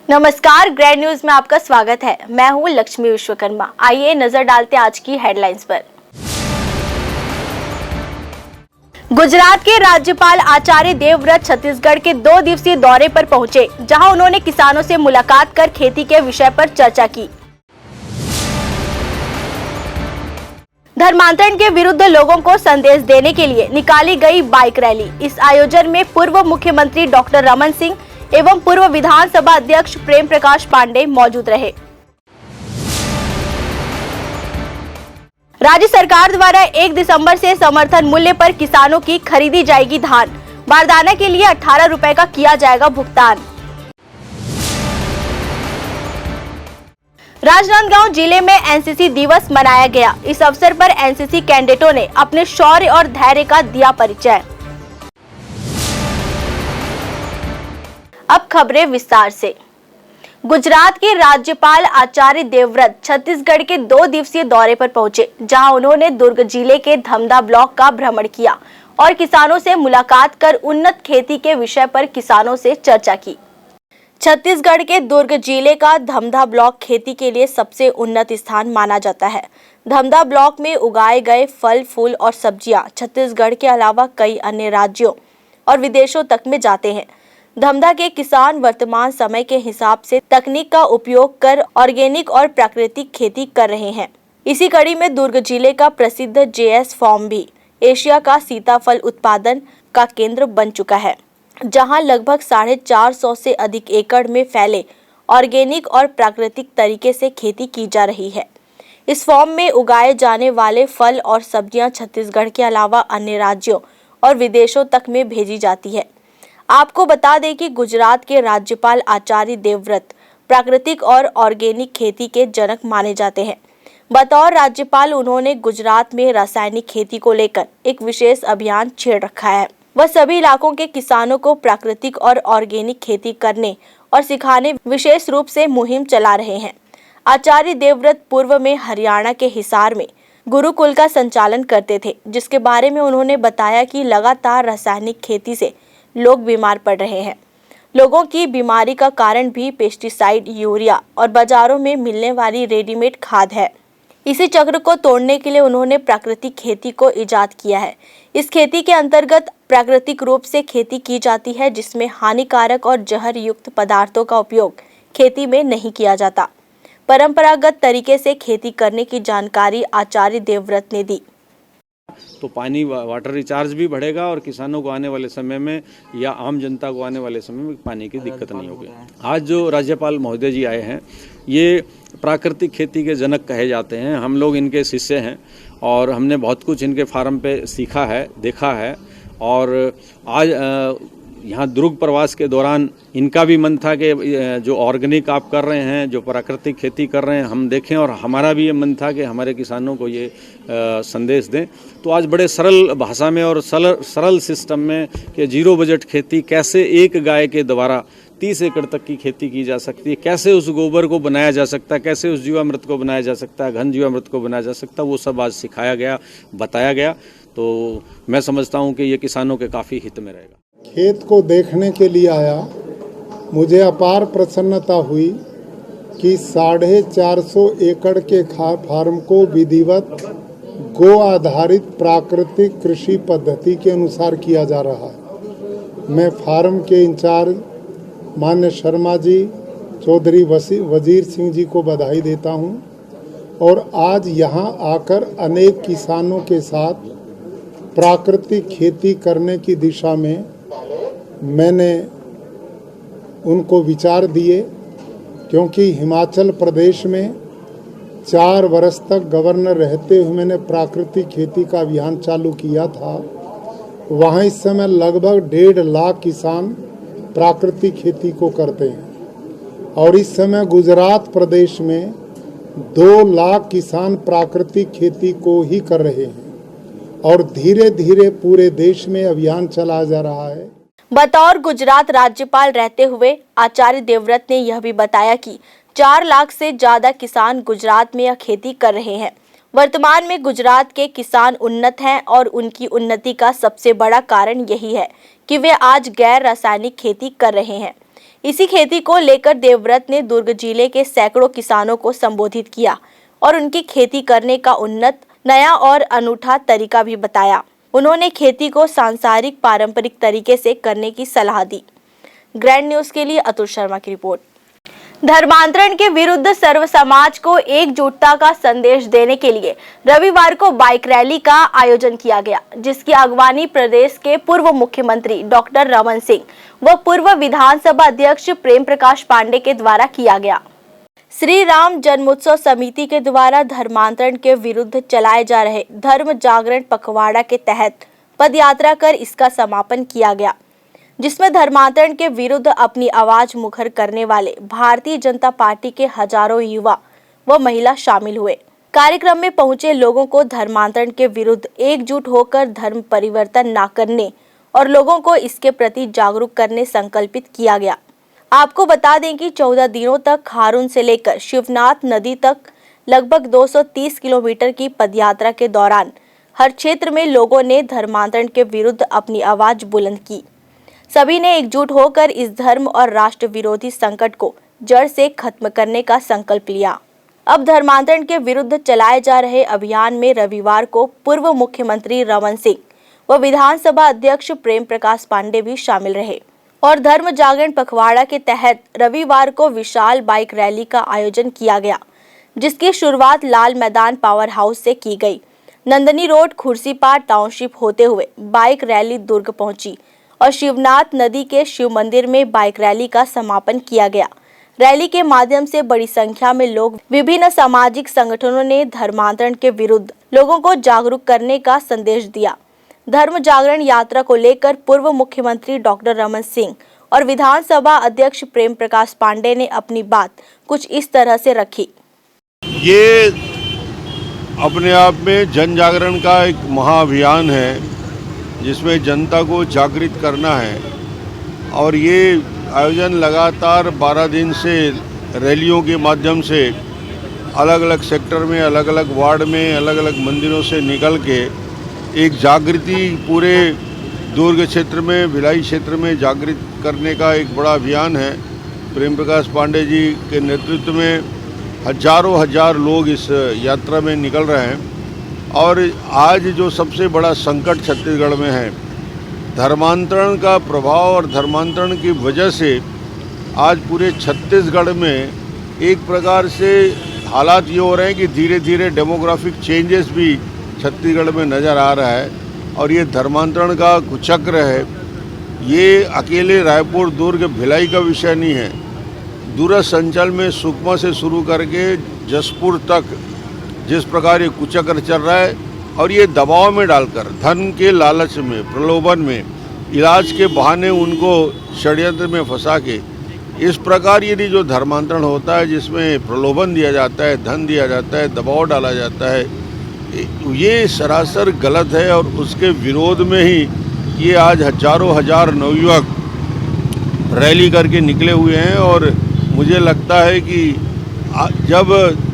नमस्कार, grand news में आपका स्वागत है। मैं हूं लक्ष्मी विश्वकर्मा। आइए नजर डालते हैं आज की हेडलाइंस पर। गुजरात के राज्यपाल आचार्य देवव्रत छत्तीसगढ़ के 2 दिवसीय दौरे पर पहुंचे, जहां उन्होंने किसानों से मुलाकात कर खेती के विषय पर चर्चा की। धर्मांतरण के विरुद्ध लोगों को संदेश देने के लिए निकाली गई बाइक रैली। इस आयोजन में पूर्व मुख्यमंत्री डॉक्टर रमन सिंह एवं पूर्व विधानसभा अध्यक्ष प्रेम प्रकाश पांडे मौजूद रहे। राज्य सरकार द्वारा 1 दिसंबर से समर्थन मूल्य पर किसानों की खरीदी जाएगी धान। बारदाना के लिए 18 रुपए का किया जाएगा भुगतान। राजनांदगांव जिले में एनसीसी दिवस मनाया गया। इस अवसर पर एनसीसी कैडेटों ने अपने शौर्य और धैर्य का दिया परिचय। अब खबरें विस्तार से। गुजरात के राज्यपाल आचार्य देवव्रत छत्तीसगढ़ के 2 दिवसीय दौरे पर पहुंचे, जहां उन्होंने दुर्ग जिले के धमधा ब्लॉक का भ्रमण किया और किसानों से मुलाकात कर उन्नत खेती के विषय पर किसानों से चर्चा की। छत्तीसगढ़ के दुर्ग जिले का धमधा ब्लॉक खेती के लिए सबसे उन्नत स्थान माना जाता है। धमधा ब्लॉक में उगाए गए फल, फूल और सब्जियां छत्तीसगढ़ के अलावा कई अन्य राज्यों और विदेशों तक में जाते हैं। धमधा के किसान वर्तमान समय के हिसाब से तकनीक का उपयोग कर ऑर्गेनिक और प्राकृतिक खेती कर रहे हैं। इसी कड़ी में दुर्ग जिले का प्रसिद्ध जेएस फार्म भी एशिया का सीताफल उत्पादन का केंद्र बन चुका है, जहां लगभग 450 से अधिक एकड़ में फैले ऑर्गेनिक और प्राकृतिक तरीके से खेती की जा रही है। इस फार्म में उगाए जाने वाले फल और सब्जियां छत्तीसगढ़ के अलावा अन्य राज्यों और विदेशों तक में भेजी जाती है। आपको बता दें कि गुजरात के राज्यपाल आचार्य देवव्रत प्राकृतिक और ऑर्गेनिक खेती के जनक माने जाते हैं। बतौर राज्यपाल उन्होंने गुजरात में रासायनिक खेती को लेकर एक विशेष अभियान छेड़ रखा है। वह सभी इलाकों के किसानों को प्राकृतिक और ऑर्गेनिक खेती करने और सिखाने विशेष रूप से मुहिम चला रहे हैं। आचार्य देवव्रत पूर्व में हरियाणा के हिसार में गुरुकुल का संचालन करते थे, जिसके बारे में उन्होंने बताया कि लगातार रासायनिक खेती से लोग बीमार पड़ रहे हैं। लोगों की बीमारी का कारण भी पेस्टिसाइड, यूरिया और बाजारों में मिलने वाली रेडीमेड खाद है। इसी चक्र को तोड़ने के लिए उन्होंने प्राकृतिक खेती को इजाद किया है। इस खेती के अंतर्गत प्राकृतिक रूप से खेती की जाती है, जिसमें हानिकारक और जहर युक्त पदार्थों का उपयोग खेती में नहीं किया जाता। परंपरागत तरीके से खेती करने की जानकारी आचार्य देवव्रत ने दी। तो पानी वाटर रिचार्ज भी बढ़ेगा और किसानों को आने वाले समय में या आम जनता को आने वाले समय में पानी की दिक्कत नहीं होगी। आज जो राज्यपाल महोदय जी आए हैं, ये प्राकृतिक खेती के जनक कहे जाते हैं। हम लोग इनके शिष्य हैं और हमने बहुत कुछ इनके फार्म पे सीखा है, देखा है। और आज यहाँ दुर्ग प्रवास के दौरान इनका भी मन था कि जो ऑर्गेनिक आप कर रहे हैं, जो प्राकृतिक खेती कर रहे हैं, हम देखें, और हमारा भी ये मन था कि हमारे किसानों को ये संदेश दें। तो आज बड़े सरल भाषा में और सरल सिस्टम में कि 0 बजट खेती कैसे एक गाय के द्वारा 30 एकड़ तक की खेती की जा सकती है, कैसे उस गोबर को बनाया जा सकता है, कैसे उस जीवामृत को बनाया जा सकता है, घन जीवामृत को बनाया जा सकता है, वो सब आज सिखाया गया, बताया गया। तो मैं समझता हूँ कि ये किसानों के काफ़ी हित में रहेगा। खेत को देखने के लिए आया, मुझे अपार प्रसन्नता हुई कि 450 एकड़ के फार्म को विधिवत गो आधारित प्राकृतिक कृषि पद्धति के अनुसार किया जा रहा है। मैं फार्म के इंचार्ज मान्य शर्मा जी, चौधरी वजीर सिंह जी को बधाई देता हूं और आज यहां आकर अनेक किसानों के साथ प्राकृतिक खेती करने की दिशा में मैंने उनको विचार दिए, क्योंकि हिमाचल प्रदेश में 4 वर्ष तक गवर्नर रहते हुए मैंने प्राकृतिक खेती का अभियान चालू किया था। वहाँ इस समय लगभग 1.5 लाख किसान प्राकृतिक खेती को करते हैं और इस समय गुजरात प्रदेश में 2 लाख किसान प्राकृतिक खेती को ही कर रहे हैं और धीरे धीरे पूरे देश में अभियान चलाया जा रहा है। बतौर गुजरात राज्यपाल रहते हुए आचार्य देवव्रत ने यह भी बताया कि 4 लाख से ज्यादा किसान गुजरात में यह खेती कर रहे हैं। वर्तमान में गुजरात के किसान उन्नत हैं और उनकी उन्नति का सबसे बड़ा कारण यही है कि वे आज गैर रासायनिक खेती कर रहे हैं। इसी खेती को लेकर देवव्रत ने दुर्ग जिले के सैकड़ों किसानों को संबोधित किया और उनकी खेती करने का उन्नत, नया और अनूठा तरीका भी बताया। उन्होंने खेती को सांसारिक पारंपरिक तरीके से करने की सलाह दी। ग्रैंड न्यूज के लिए अतुल शर्मा की रिपोर्ट। धर्मांतरण के विरुद्ध सर्व समाज को एकजुटता का संदेश देने के लिए रविवार को बाइक रैली का आयोजन किया गया, जिसकी अगवानी प्रदेश के पूर्व मुख्यमंत्री डॉक्टर रमन सिंह व पूर्व विधानसभा अध्यक्ष प्रेम प्रकाश पांडे के द्वारा किया गया। श्री राम जन्मोत्सव समिति के द्वारा धर्मांतरण के विरुद्ध चलाए जा रहे धर्म जागरण पखवाड़ा के तहत पदयात्रा कर इसका समापन किया गया, जिसमें धर्मांतरण के विरुद्ध अपनी आवाज मुखर करने वाले भारतीय जनता पार्टी के हजारों युवा व महिला शामिल हुए। कार्यक्रम में पहुंचे लोगों को धर्मांतरण के विरुद्ध एकजुट होकर धर्म परिवर्तन न करने और लोगों को इसके प्रति जागरूक करने संकल्पित किया गया। आपको बता दें कि 14 दिनों तक खारून से लेकर शिवनाथ नदी तक लगभग 230 किलोमीटर की पदयात्रा के दौरान हर क्षेत्र में लोगों ने धर्मांतरण के विरुद्ध अपनी आवाज बुलंद की। सभी ने एकजुट होकर इस धर्म और राष्ट्र विरोधी संकट को जड़ से खत्म करने का संकल्प लिया। अब धर्मांतरण के विरुद्ध चलाए जा रहे अभियान में रविवार को पूर्व मुख्यमंत्री रमन सिंह व विधानसभा अध्यक्ष प्रेम प्रकाश पांडे भी शामिल रहे और धर्म जागरण पखवाड़ा के तहत रविवार को विशाल बाइक रैली का आयोजन किया गया, जिसकी शुरुआत लाल मैदान पावर हाउस से की गई। नंदनी रोड खुर्सीपार टाउनशिप होते हुए बाइक रैली दुर्ग पहुंची और शिवनाथ नदी के शिव मंदिर में बाइक रैली का समापन किया गया। रैली के माध्यम से बड़ी संख्या में लोग विभिन्न सामाजिक संगठनों ने धर्मांतरण के विरुद्ध लोगों को जागरूक करने का संदेश दिया। धर्म जागरण यात्रा को लेकर पूर्व मुख्यमंत्री डॉक्टर रमन सिंह और विधानसभा अध्यक्ष प्रेम प्रकाश पांडे ने अपनी बात कुछ इस तरह से रखी। ये अपने आप में जन जागरण का एक महाअभियान है, जिसमें जनता को जागृत करना है और ये आयोजन लगातार 12 दिन से रैलियों के माध्यम से अलग अलग सेक्टर में, अलग अलग वार्ड में, अलग अलग मंदिरों से निकल के एक जागृति पूरे दुर्ग क्षेत्र में, भिलाई क्षेत्र में जागृत करने का एक बड़ा अभियान है। प्रेम प्रकाश पांडे जी के नेतृत्व में हजारों हजार लोग इस यात्रा में निकल रहे हैं और आज जो सबसे बड़ा संकट छत्तीसगढ़ में है, धर्मांतरण का प्रभाव और धर्मांतरण की वजह से आज पूरे छत्तीसगढ़ में एक प्रकार से हालात ये हो रहे हैं कि धीरे धीरे डेमोग्राफिक चेंजेस भी छत्तीसगढ़ में नज़र आ रहा है और ये धर्मांतरण का कुचक्र है। ये अकेले रायपुर, दुर्ग, भिलाई का विषय नहीं है। दूरस्थ अंचल में सुकमा से शुरू करके जसपुर तक जिस प्रकार ये कुचक्र चल रहा है और ये दबाव में डालकर धन के लालच में, प्रलोभन में, इलाज के बहाने उनको षड्यंत्र में फंसा के इस प्रकार यदि जो धर्मांतरण होता है, जिसमें प्रलोभन दिया जाता है, धन दिया जाता है, दबाव डाला जाता है, ये सरासर गलत है और उसके विरोध में ही ये आज हजारों हजार नवयुवक रैली करके निकले हुए हैं। और मुझे लगता है कि जब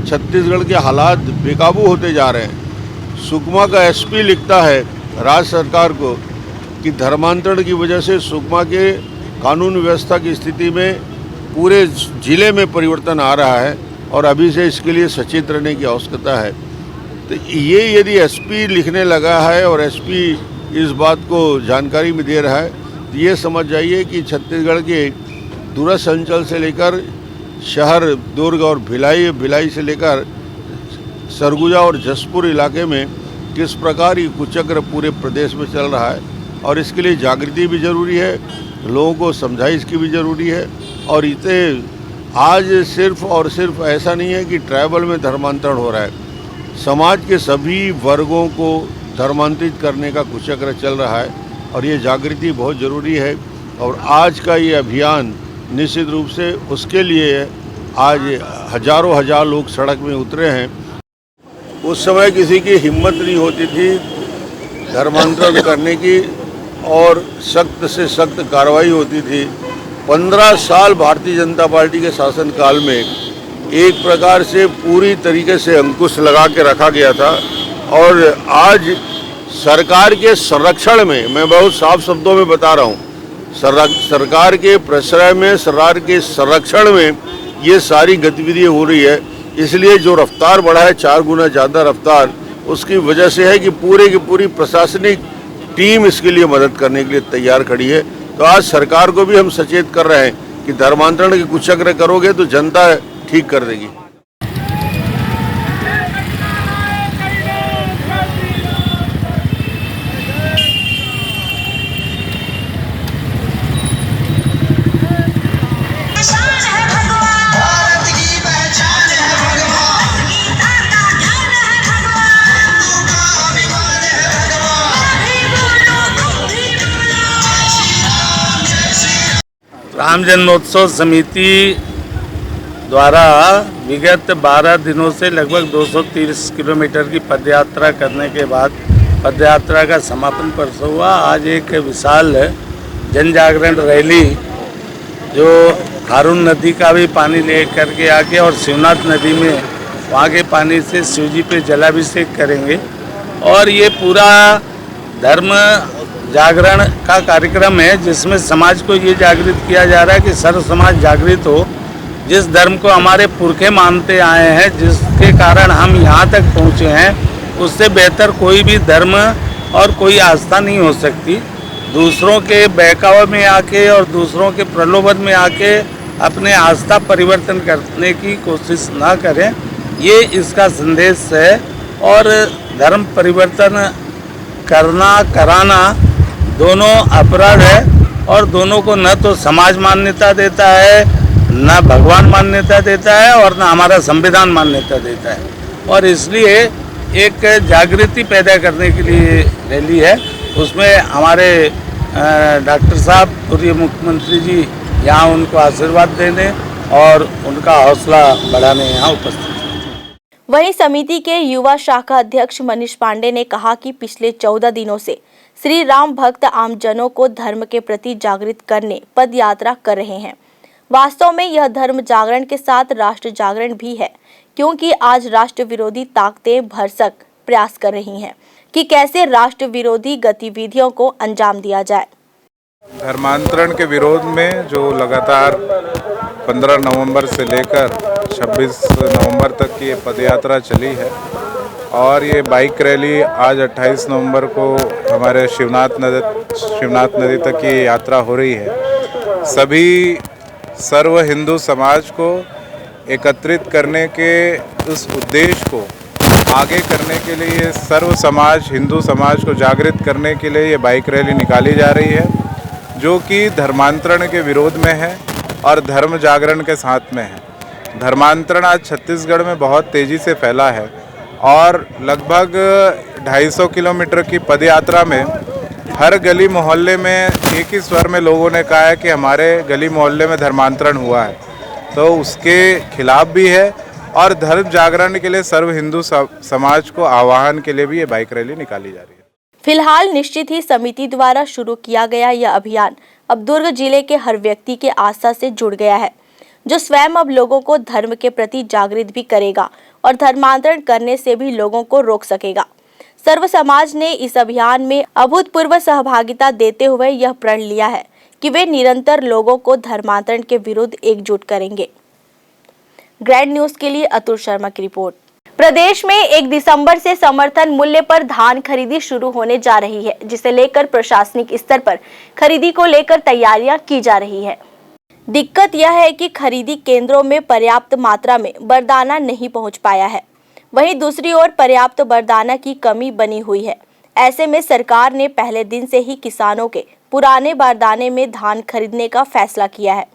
छत्तीसगढ़ के हालात बेकाबू होते जा रहे हैं, सुकमा का एसपी लिखता है राज्य सरकार को कि धर्मांतरण की वजह से सुकमा के कानून व्यवस्था की स्थिति में पूरे जिले में परिवर्तन आ रहा है और अभी से इसके लिए सचेत रहने की आवश्यकता है। तो ये यदि एसपी लिखने लगा है और एसपी इस बात को जानकारी में दे रहा है, तो ये समझ जाइए कि छत्तीसगढ़ के दूरस्थ अंचल से लेकर शहर दुर्ग और भिलाई से लेकर सरगुजा और जसपुर इलाके में किस प्रकार ये कुचक्र पूरे प्रदेश में चल रहा है और इसके लिए जागृति भी ज़रूरी है, लोगों को समझाइश की भी ज़रूरी है। और इसे आज सिर्फ और सिर्फ ऐसा नहीं है कि ट्राइबल में धर्मांतरण हो रहा है, समाज के सभी वर्गों को धर्मांतरित करने का कुचक्र चल रहा है और ये जागृति बहुत ज़रूरी है। और आज का ये अभियान निश्चित रूप से उसके लिए आज हजारों हजार लोग सड़क में उतरे हैं। उस समय किसी की हिम्मत नहीं होती थी धर्मांतरण करने की और सख्त से सख्त कार्रवाई होती थी। 15 साल भारतीय जनता पार्टी के शासनकाल में एक प्रकार से पूरी तरीके से अंकुश लगा के रखा गया था और आज सरकार के संरक्षण में, मैं बहुत साफ शब्दों में बता रहा हूँ, सरकार के प्रश्रय में, सरकार के संरक्षण में ये सारी गतिविधियाँ हो रही है। इसलिए जो रफ्तार बढ़ा है 4 गुना ज़्यादा रफ्तार, उसकी वजह से है कि पूरे की पूरी प्रशासनिक टीम इसके लिए मदद करने के लिए तैयार खड़ी है। तो आज सरकार को भी हम सचेत कर रहे हैं कि धर्मांतरण के कुचक्र करोगे तो जनता ठीक कर देगी। राम जन्मोत्सव समिति द्वारा विगत 12 दिनों से लगभग 230 किलोमीटर की पदयात्रा करने के बाद पदयात्रा का समापन परसों हुआ। आज एक विशाल जन जागरण रैली जो खारून नदी का भी पानी ले करके आके और शिवनाथ नदी में वहाँ के पानी से शिव जी पे जलाभिषेक करेंगे। और ये पूरा धर्म जागरण का कार्यक्रम है जिसमें समाज को ये जागृत किया जा रहा है कि सर्व समाज जागृत हो। जिस धर्म को हमारे पुरखे मानते आए हैं, जिसके कारण हम यहाँ तक पहुँचे हैं, उससे बेहतर कोई भी धर्म और कोई आस्था नहीं हो सकती। दूसरों के बहकावे में आके और दूसरों के प्रलोभन में आके अपने आस्था परिवर्तन करने की कोशिश ना करें, ये इसका संदेश है। और धर्म परिवर्तन कराना दोनों अपराध है और दोनों को न तो समाज मान्यता देता है, न भगवान मान्यता देता है और न हमारा संविधान मान्यता देता है। और इसलिए एक जागृति पैदा करने के लिए रैली है। उसमें हमारे डॉक्टर साहब पूर्व मुख्यमंत्री जी यहाँ उनको आशीर्वाद देने और उनका हौसला बढ़ाने यहाँ उपस्थित हैं। वहीं समिति के युवा शाखा अध्यक्ष मनीष पांडे ने कहा कि पिछले 14 दिनों से श्री राम भक्त आमजनों को धर्म के प्रति जागृत करने पद यात्रा कर रहे हैं। वास्तव में यह धर्म जागरण के साथ राष्ट्र जागरण भी है, क्योंकि आज राष्ट्र विरोधी ताकतें भरसक प्रयास कर रही हैं कि कैसे राष्ट्र विरोधी गतिविधियों को अंजाम दिया जाए। धर्मांतरण के विरोध में जो लगातार 15 नवंबर से लेकर 26 नवंबर तक की ये पदयात्रा चली है और ये बाइक रैली आज 28 नवंबर को हमारे शिवनाथ नदी तक की यात्रा हो रही है। सभी सर्व हिंदू समाज को एकत्रित करने के उस उद्देश्य को आगे करने के लिए सर्व समाज हिंदू समाज को जागृत करने के लिए ये बाइक रैली निकाली जा रही है, जो कि धर्मांतरण के विरोध में है और धर्म जागरण के साथ में है। धर्मांतरण आज छत्तीसगढ़ में बहुत तेज़ी से फैला है और लगभग 250 किलोमीटर की पदयात्रा में हर गली मोहल्ले में एक ही स्वर में लोगों ने कहा है कि हमारे गली मोहल्ले में धर्मांतरण हुआ है। तो उसके खिलाफ भी है और धर्म जागरण के लिए सर्व हिंदू समाज को आह्वान के लिए भी ये बाइक रैली निकाली जा रही है। फिलहाल निश्चित ही समिति द्वारा शुरू किया गया यह अभियान अब दुर्ग जिले के हर व्यक्ति के आस्था से जुड़ गया है, जो स्वयं अब लोगों को धर्म के प्रति जागृत भी करेगा और धर्मांतरण करने से भी लोगों को रोक सकेगा। सर्व समाज ने इस अभियान में अभूतपूर्व सहभागिता देते हुए यह प्रण लिया है कि वे निरंतर लोगों को धर्मांतरण के विरुद्ध एकजुट करेंगे। ग्रैंड न्यूज के लिए अतुल शर्मा की रिपोर्ट। प्रदेश में 1 दिसंबर से समर्थन मूल्य पर धान खरीदी शुरू होने जा रही है, जिसे लेकर प्रशासनिक स्तर पर खरीदी को लेकर तैयारियां की जा रही है। दिक्कत यह है कि खरीदी केंद्रों में पर्याप्त मात्रा में बरदाना नहीं पहुंच पाया है। वहीं दूसरी ओर पर्याप्त बरदाना की कमी बनी हुई है। ऐसे में सरकार ने पहले दिन से ही किसानों के पुराने बारदाने में धान खरीदने का फैसला किया है।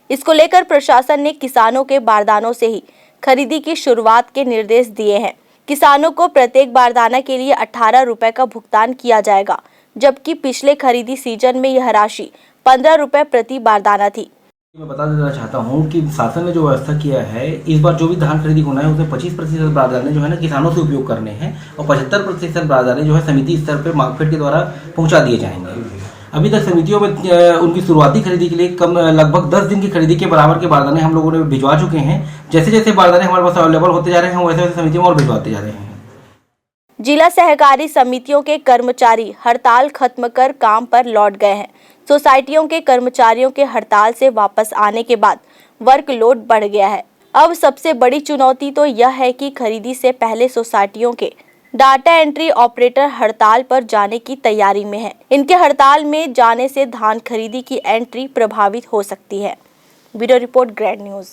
इसको लेकर प्रशासन ने किसानों के बारदानों से ही खरीदी की शुरुआत के निर्देश दिए हैं। किसानों को प्रत्येक बारदाना के लिए 18 रुपए का भुगतान किया जाएगा, जबकि पिछले खरीदी सीजन में यह राशि 15 रुपए प्रति बारदाना थी। मैं बता देना चाहता हूँ कि शासन ने जो व्यवस्था किया है, इस बार जो भी धान खरीदी होना है उसमें 25% बारदाने जो है ना किसानों से उपयोग करने हैं और 75% बारदाने जो है समिति स्तर पर मार्केट के द्वारा पहुँचा दिए जाएंगे। अभी तक समितियों में उनकी शुरुआती खरीदी के लिए कम लगभग 10 दिन की खरीदी के बराबर के बारदाने हम लोगों ने भिजवा चुके हैं। जैसे जैसे बारदाने हमारे पास अवेलेबल होते जा रहे हैं वैसे वैसे समितियों में और भिजवाते जा रहे हैं। जिला सहकारी समितियों के कर्मचारी हड़ताल खत्म कर काम पर लौट गए हैं। सोसाइटियों के कर्मचारियों के हड़ताल से वापस आने के बाद वर्कलोड बढ़ गया है। अब सबसे बड़ी चुनौती तो यह है कि खरीदी से पहले सोसाइटियों के डाटा एंट्री ऑपरेटर हड़ताल पर जाने की तैयारी में है। इनके हड़ताल में जाने से धान खरीदी की एंट्री प्रभावित हो सकती है। Bureau report, grand news.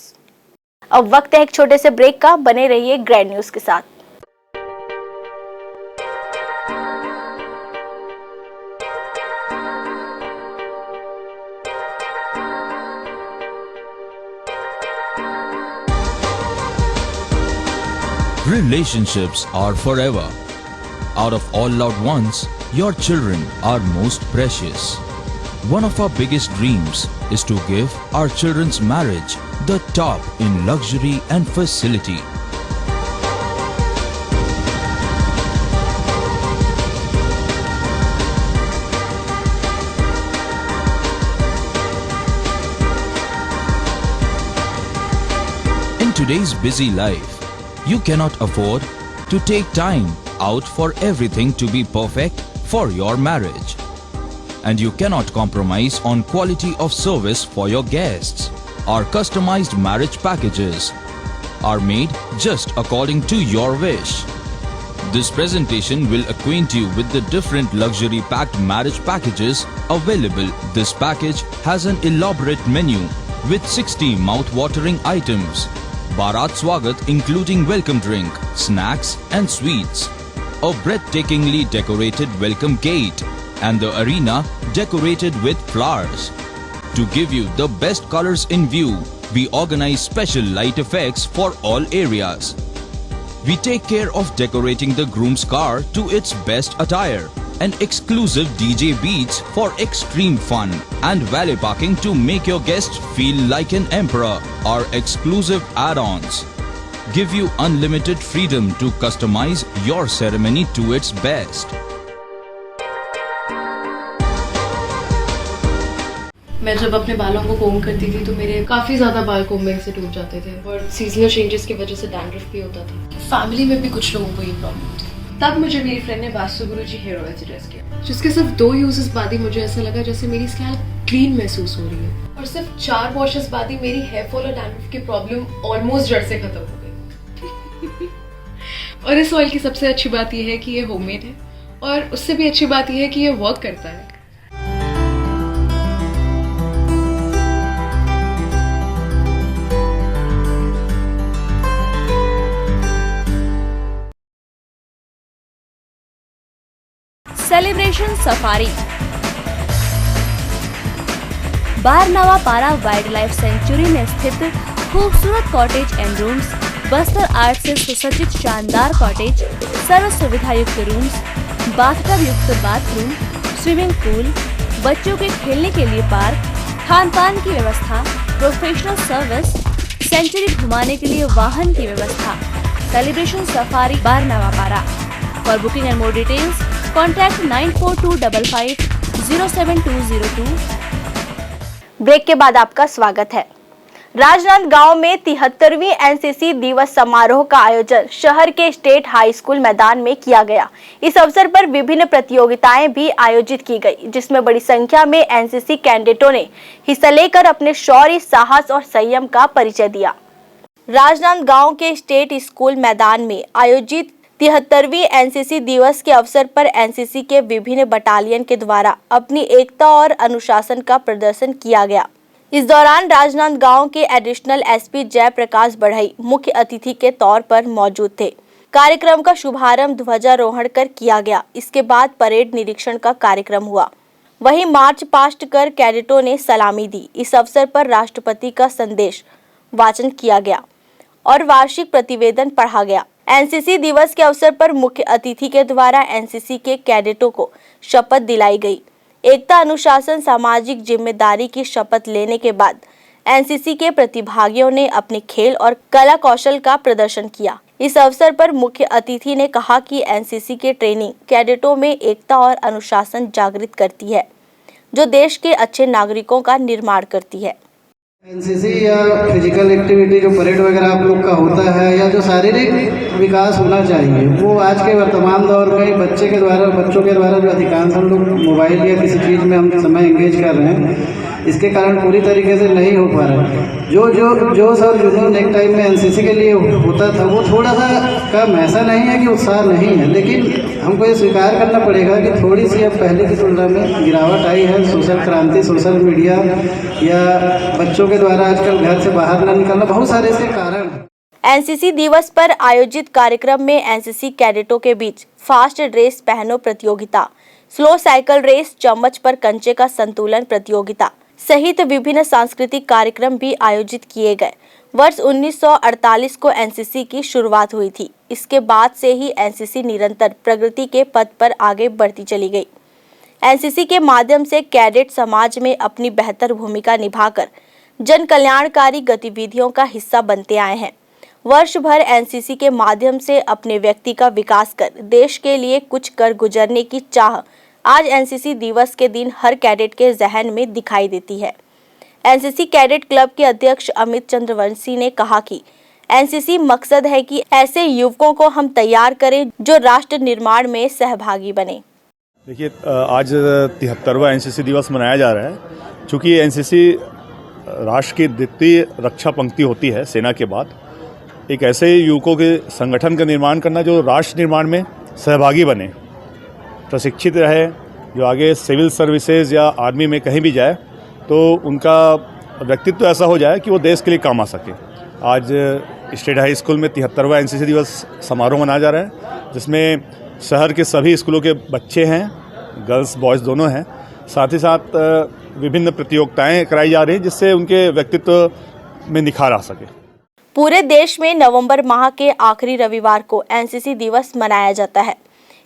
अब वक्त है एक छोटे से ब्रेक का, बने रहिए ग्रैंड न्यूज के साथ। Relationships are forever. Out of all loved ones, your children are most precious. One of our biggest dreams is to give our children's marriage the top in luxury and facility. In today's busy life, you cannot afford to take time out for everything to be perfect for your marriage. And you cannot compromise on quality of service for your guests. Our customized marriage packages are made just according to your wish. This presentation will acquaint you with the different luxury packed marriage packages available. This package has an elaborate menu with 60 mouth-watering items. Bharat Swagat including welcome drink, snacks and sweets, a breathtakingly decorated welcome gate and the arena decorated with flowers. To give you the best colors in view, we organize special light effects for all areas. We take care of decorating the groom's car to its best attire and exclusive DJ beats for extreme fun and valet parking to make your guests feel like an emperor. Our exclusive add-ons give you unlimited freedom to customize your ceremony to its best. मैं जब अपने बालों को कोम करती थी तो मेरे काफ़ी ज़्यादा बाल कोम्बिंग से टूट जाते थे और सीजनल चेंजेस की वजह से डैंड्रफ भी होता था। फैमिली में भी कुछ लोगों को ये प्रॉब्लम थी। तब मुझे मेरी फ्रेंड ने वास्तुगुरुजी हेयर ऑयल सजेस्ट किया, जिसके सिर्फ 2 यूजेस बाद ही मुझे ऐसा लगा जैसे मेरी स्कैल्प क्लीन महसूस हो रही है और सिर्फ 4 वॉशेस बाद ही मेरी हेयर फॉल और डैंड्रफ की प्रॉब्लम ऑलमोस्ट जड़ से खत्म हो गई। और इस ऑयल की सबसे अच्छी बात यह है कि ये होममेड है और उससे भी अच्छी बात यह है कि ये वर्क करता है। सेलिब्रेशन सफारी बारनावा पारा वाइल्ड लाइफ सेंचुरी में स्थित खूबसूरत cottage and rooms, Bastar art से सुसज्जित शानदार कॉटेज, सर्व सुविधा युक्त रूम्स, बाथटब युक्त बाथरूम, स्विमिंग पूल, बच्चों के खेलने के लिए पार्क, खान पान की व्यवस्था, प्रोफेशनल सर्विस, सेंचुरी घुमाने के लिए वाहन की व्यवस्था। Celebration safari Barnawapara. For booking and more details contact 9425072002। Break के बाद आपका स्वागत है। राजनांदगांव में 73वीं एनसीसी दिवस समारोह का आयोजन शहर के स्टेट हाई स्कूल मैदान में किया गया। इस अवसर पर विभिन्न प्रतियोगिताएं भी आयोजित की गई, जिसमें बड़ी संख्या में एनसीसी कैडेटों ने हिस्सा लेकर अपने शौर्य, साहस और संयम का परिचय दिया। राजनांदगांव के स्टेट स्कूल मैदान में आयोजित 73वीं एनसीसी दिवस के अवसर पर एनसीसी के विभिन्न बटालियन के द्वारा अपनी एकता और अनुशासन का प्रदर्शन किया गया। इस दौरान राजनांदगांव के एडिशनल एसपी जयप्रकाश बढ़ई मुख्य अतिथि के तौर पर मौजूद थे। कार्यक्रम का शुभारंभ ध्वजारोहण कर किया गया। इसके बाद परेड निरीक्षण का कार्यक्रम हुआ। वहीं मार्च पास्ट कर कैडेटों ने सलामी दी। इस अवसर पर राष्ट्रपति का संदेश वाचन किया गया और वार्षिक प्रतिवेदन पढ़ा गया। एनसीसी दिवस के अवसर पर मुख्य अतिथि के द्वारा एनसीसी के कैडेटों को शपथ दिलाई गई। एकता, अनुशासन, सामाजिक जिम्मेदारी की शपथ लेने के बाद एनसीसी के प्रतिभागियों ने अपने खेल और कला कौशल का प्रदर्शन किया। इस अवसर पर मुख्य अतिथि ने कहा कि एनसीसी के ट्रेनिंग कैडेटों में एकता और अनुशासन जागृत करती है, जो देश के अच्छे नागरिकों का निर्माण करती है। एनसीसी या फिजिकल एक्टिविटी जो परेड वगैरह आप लोग का होता है या जो शारीरिक विकास होना चाहिए वो आज के वर्तमान दौर में बच्चों के द्वारा जो अधिकांश हम लोग मोबाइल या किसी चीज़ में हम समय एंगेज कर रहे हैं, इसके कारण पूरी तरीके से नहीं हो पा रहा है। जो सर जुनून एक टाइम में एनसीसी के लिए होता था वो थोड़ा सा कम, ऐसा नहीं है कि उत्साह नहीं है, लेकिन हमको ये स्वीकार करना पड़ेगा कि थोड़ी सी अब पहले की तुलना में गिरावट आई है। सोशल क्रांति, सोशल मीडिया या बच्चों के द्वारा आजकल घर से बाहर न निकलना, बहुत सारे इसके कारण हैं। एनसीसी दिवस पर आयोजित कार्यक्रम में एनसीसी कैडेटों के बीच फास्ट ड्रेस पहनो प्रतियोगिता, स्लो साइकिल रेस, चम्मच पर कंचे का संतुलन प्रतियोगिता सहित विभिन्न सांस्कृतिक कार्यक्रम भी आयोजित किए गए। वर्ष 1948 को एनसीसी की शुरुआत हुई थी। इसके बाद से ही एनसीसी निरंतर प्रगति के पथ पर आगे बढ़ती चली गई। एनसीसी के माध्यम से कैडेट समाज में अपनी बेहतर भूमिका निभाकर जन कल्याणकारी गतिविधियों का हिस्सा बनते आए हैं। वर्ष भर एनसीसी के माध्यम से अपने व्यक्ति का विकास कर देश के लिए कुछ कर गुजरने की चाह आज एनसीसी दिवस के दिन हर कैडेट के जहन में दिखाई देती है। एनसीसी कैडेट क्लब के अध्यक्ष अमित चंद्रवंशी ने कहा कि एनसीसी मकसद है कि ऐसे युवकों को हम तैयार करें जो राष्ट्र निर्माण में सहभागी बने। देखिए, आज 73वां एनसीसी दिवस मनाया जा रहा है। चूँकि एनसीसी राष्ट्र की द्वितीय रक्षा पंक्ति होती है सेना के बाद, एक ऐसे युवकों के संगठन का निर्माण करना जो राष्ट्र निर्माण में सहभागी बने, प्रशिक्षित रहे, जो आगे सिविल सर्विसेज या आर्मी में कहीं भी जाए तो उनका व्यक्तित्व ऐसा हो जाए कि वो देश के लिए काम आ सके। आज स्टेट हाई स्कूल में 73वां एनसीसी दिवस समारोह मनाया जा रहा है, जिसमें शहर के सभी स्कूलों के बच्चे हैं, गर्ल्स बॉयज़ दोनों हैं। साथ ही साथ विभिन्न प्रतियोगिताएं कराई जा रही हैं जिससे उनके व्यक्तित्व में निखार आ सके। पूरे देश में नवंबर माह के आखिरी रविवार को एनसीसी दिवस मनाया जाता है।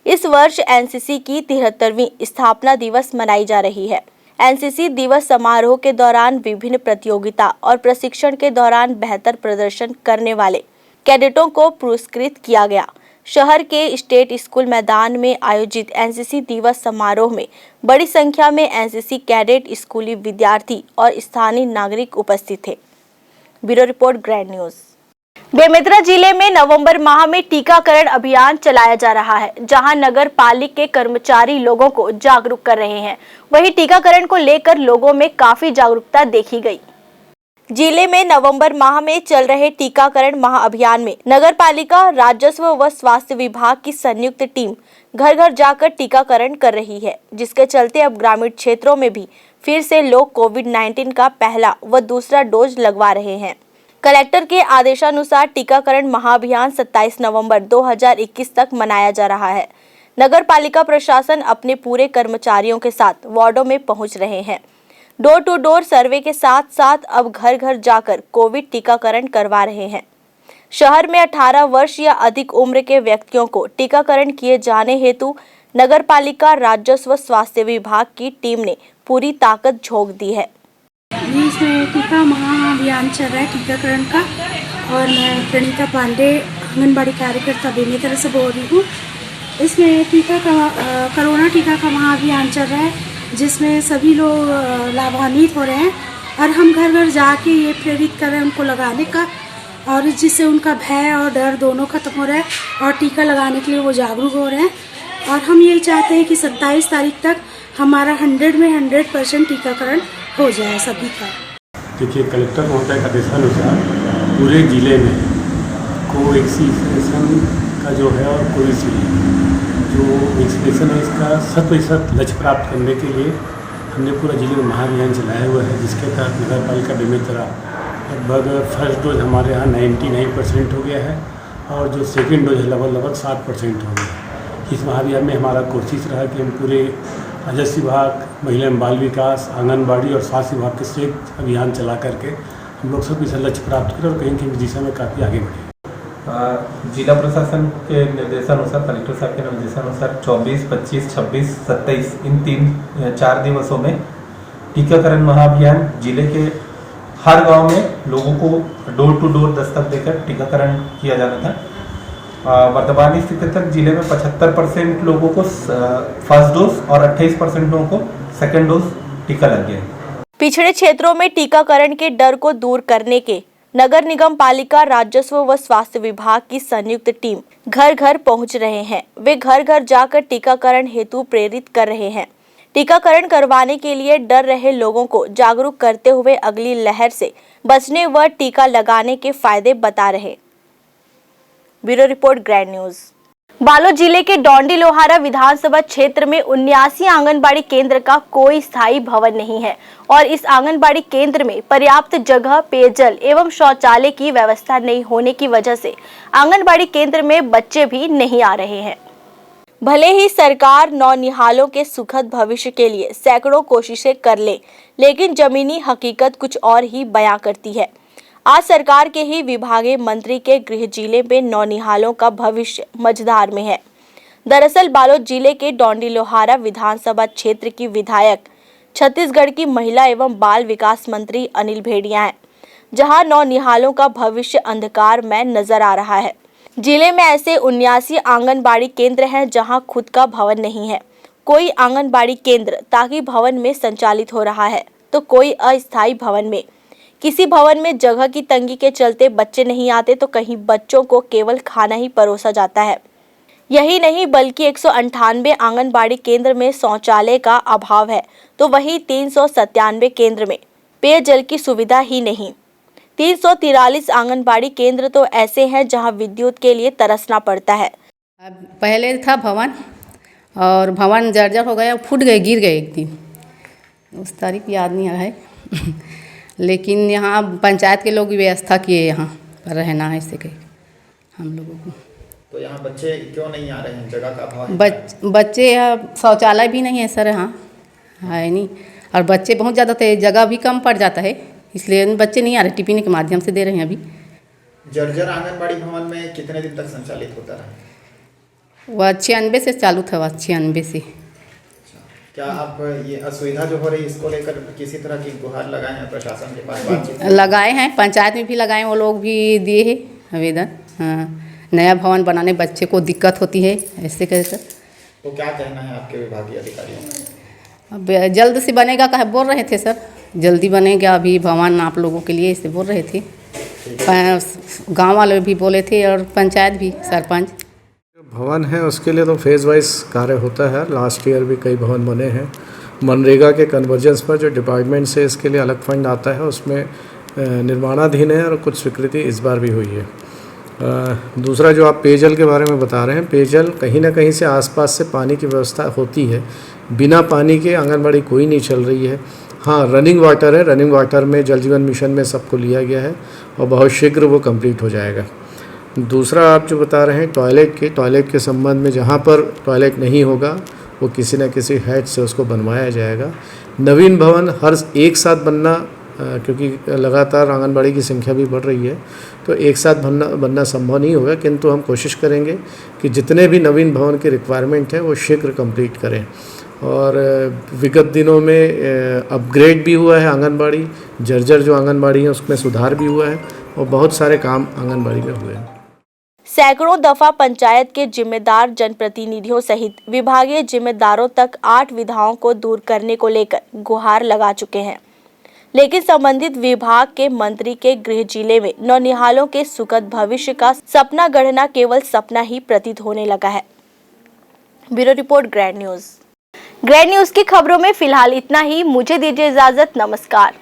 इस वर्ष एनसीसी की 73वीं स्थापना दिवस मनाई जा रही है। एनसीसी दिवस समारोह के दौरान विभिन्न प्रतियोगिता और प्रशिक्षण के दौरान बेहतर प्रदर्शन करने वाले कैडेटों को पुरस्कृत किया गया। शहर के स्टेट स्कूल मैदान में आयोजित एनसीसी दिवस समारोह में बड़ी संख्या में एनसीसी कैडेट, स्कूली विद्यार्थी और स्थानीय नागरिक उपस्थित थे। Bureau report, grand news. Bemetara जिले में नवंबर माह में टीकाकरण अभियान चलाया जा रहा है, जहां नगर पालिका के कर्मचारी लोगों को जागरूक कर रहे हैं। वहीं टीकाकरण को लेकर लोगों में काफी जागरूकता देखी गई। जिले में नवंबर माह में चल रहे टीकाकरण महाअभियान में नगर पालिका, राजस्व व स्वास्थ्य विभाग की संयुक्त टीम घर घर जाकर टीकाकरण कर रही है, जिसके चलते अब ग्रामीण क्षेत्रों में भी फिर से लोग कोविड-19 का पहला व दूसरा डोज लगवा रहे हैं। कलेक्टर के आदेशानुसार टीकाकरण महाअभियान 27 नवंबर 2021 तक मनाया जा रहा है। नगर पालिका प्रशासन अपने पूरे कर्मचारियों के साथ वार्डों में पहुंच रहे हैं। डोर टू डोर सर्वे के साथ साथ अब घर घर जाकर कोविड टीकाकरण करवा रहे हैं। शहर में 18 वर्ष या अधिक उम्र के व्यक्तियों को टीकाकरण किए जाने हेतु नगर पालिका, राजस्व, स्वास्थ्य विभाग की टीम ने पूरी ताकत झोंक दी है। इसमें टीका महाअभियान चल रहा है टीकाकरण का, और मैं प्रणीता पांडे, आंगनबाड़ी कार्यकर्ता बेमेतरा से बोल रही हूँ। इसमें कोरोना टीका का महाअभियान चल रहा है, जिसमें सभी लोग लाभान्वित हो रहे हैं और हम घर घर जाके ये प्रेरित कर रहे हैं उनको लगाने का, और जिससे उनका भय और डर दोनों खत्म हो रहा है और टीका लगाने के लिए वो जागरूक हो रहे हैं। और हम यही चाहते हैं कि 27 तारीख तक हमारा 100 में 100% टीकाकरण हो जाए सभी का। देखिए, कलेक्टर महोदय का आदेशानुसार पूरे जिले में कोवैक्सीनेशन का जो है और कोविशील्ड जो वैक्सीनेशन है इसका 100% लक्ष्य प्राप्त करने के लिए हमने पूरा जिले में महाअभियान चलाया हुआ है, जिसके तहत नगर पालिका बेमेतरा लगभग फर्स्ट डोज हमारे यहाँ 99% हो गया है और जो सेकेंड डोज है लगभग 60% हो गया है। इस महाअभियान में हमारा कोशिश रहा कि हम पूरे राजस्व विभाग, महिला एवं बाल विकास, आंगनबाड़ी और स्वास्थ्य विभाग के संयुक्त अभियान चला करके हम लोग सब इस लक्ष्य प्राप्त करें और कहीं कहीं दिशा में काफ़ी आगे बढ़े। जिला प्रशासन के निर्देशानुसार, कलेक्टर साहब के निर्देशानुसार 24, 25, 26, 27 इन 4 दिवसों में टीकाकरण महाअभियान जिले के हर गांव में लोगों को डोर टू डोर दस्तक देकर टीकाकरण किया जाना था। वर्तमान स्थिति तक जिले में 75% लोगों को फर्स्ट डोज और 28% लोगों को सेकेंड डोज टीका लग गया है। पिछड़े क्षेत्रों में टीकाकरण के डर को दूर करने के नगर निगम पालिका, राजस्व व स्वास्थ्य विभाग की संयुक्त टीम घर घर पहुंच रहे हैं। वे घर घर जाकर टीकाकरण हेतु प्रेरित कर रहे हैं। टीकाकरण करवाने के लिए डर रहे लोगों को जागरूक करते हुए अगली लहर से बचने व टीका लगाने के फायदे बता रहे। Bureau report, grand news. Balod जिले के डोंडी लोहारा विधानसभा क्षेत्र में 79 आंगनबाड़ी केंद्र का कोई स्थायी भवन नहीं है और इस आंगनबाड़ी केंद्र में पर्याप्त जगह, पेयजल एवं शौचालय की व्यवस्था नहीं होने की वजह से आंगनबाड़ी केंद्र में बच्चे भी नहीं आ रहे हैं। भले ही सरकार नौनिहालों के सुखद भविष्य के लिए सैकड़ों कोशिशें कर ले, लेकिन जमीनी हकीकत कुछ और ही बयां करती है। आज सरकार के ही विभागीय मंत्री के गृह जिले में नौनिहालों का भविष्य मझधार में है। दरअसल बालोद जिले के डोंडी लोहारा विधानसभा क्षेत्र की विधायक छत्तीसगढ़ की महिला एवं बाल विकास मंत्री अनिल भेड़िया हैं, जहां नौनिहालों का भविष्य अंधकार में नजर आ रहा है। जिले में ऐसे 79 आंगनबाड़ी केंद्र हैं जहां खुद का भवन नहीं है। कोई आंगनबाड़ी केंद्र ताकि भवन में संचालित हो रहा है तो कोई अस्थायी भवन में। किसी भवन में जगह की तंगी के चलते बच्चे नहीं आते तो कहीं बच्चों को केवल खाना ही परोसा जाता है। यही नहीं बल्कि 198 आंगनबाड़ी केंद्र में शौचालय का अभाव है तो वहीं 397 केंद्र में पेयजल की सुविधा ही नहीं। 343 आंगनबाड़ी केंद्र तो ऐसे हैं जहां विद्युत के लिए तरसना पड़ता है। पहले था भवन और भवन जर्जर हो गया, फूट गए, गिर गए एक दिन, उस तारीख याद नहीं आ रहा है लेकिन यहाँ पंचायत के लोग व्यवस्था किए यहाँ पर रहना है इससे कहीं हम लोगों को। तो यहाँ बच्चे क्यों नहीं आ रहे हैं? जगह का अभाव है? बच्चे यहाँ शौचालय भी नहीं है सर, यहाँ है नहीं, और बच्चे बहुत ज़्यादा थे, जगह भी कम पड़ जाता है, इसलिए बच्चे नहीं आ रहे। टिफिन के माध्यम से दे रहे हैं अभी। जर्जर आंगनबाड़ी भवन में कितने दिन तक संचालित होता रहा? वह 96 से चालू था, 96 से। क्या आप ये असुविधा जो हो रही है इसको लेकर किसी तरह की गुहार लगाए हैं प्रशासन के पास? बातचीत लगाए हैं, पंचायत में भी लगाए, वो लोग भी दिए हैं आवेदन। हाँ, नया भवन बनाने बच्चे को दिक्कत होती है ऐसे कहकर। तो क्या कहना है आपके विभागीय अधिकारियों का? अब जल्द से बनेगा कहा बोल रहे थे सर, जल्दी बनेगा अभी भवन आप लोगों के लिए, इसे बोल रहे थे। गाँव वाले भी बोले थे और पंचायत भी, सरपंच। भवन है उसके लिए तो फेज़ वाइज कार्य होता है। लास्ट ईयर भी कई भवन बने हैं। मनरेगा के कन्वर्जेंस पर जो डिपार्टमेंट से इसके लिए अलग फंड आता है उसमें निर्माणाधीन है और कुछ स्वीकृति इस बार भी हुई है। दूसरा जो आप पेयजल के बारे में बता रहे हैं, पेयजल कहीं ना कहीं से आसपास से पानी की व्यवस्था होती है। बिना पानी के आंगनबाड़ी कोई नहीं चल रही है। हाँ, रनिंग वाटर है, रनिंग वाटर में जल जीवन मिशन में सबको लिया गया है और बहुत शीघ्र वो कंप्लीट हो जाएगा। दूसरा आप जो बता रहे हैं टॉयलेट के संबंध में, जहाँ पर टॉयलेट नहीं होगा वो किसी न किसी हेड से उसको बनवाया जाएगा। नवीन भवन हर एक साथ बनना, क्योंकि लगातार आंगनबाड़ी की संख्या भी बढ़ रही है तो एक साथ बनना संभव नहीं होगा, किंतु हम कोशिश करेंगे कि जितने भी नवीन भवन की रिक्वायरमेंट है वो शीघ्र कंप्लीट करें। और विगत दिनों में अपग्रेड भी हुआ है आंगनबाड़ी, जर्जर जो आंगनबाड़ी है उसमें सुधार भी हुआ है और बहुत सारे काम आंगनबाड़ी में हुए हैं। सैकड़ों दफा पंचायत के जिम्मेदार जनप्रतिनिधियों सहित विभागीय जिम्मेदारों तक 8 विधाओं को दूर करने को लेकर गुहार लगा चुके हैं, लेकिन संबंधित विभाग के मंत्री के गृह जिले में नौनिहालों के सुखद भविष्य का सपना गढ़ना केवल सपना ही प्रतीत होने लगा है। Bureau report, grand news. Grand news की खबरों में फिलहाल इतना ही। मुझे दीजिए इजाजत। नमस्कार।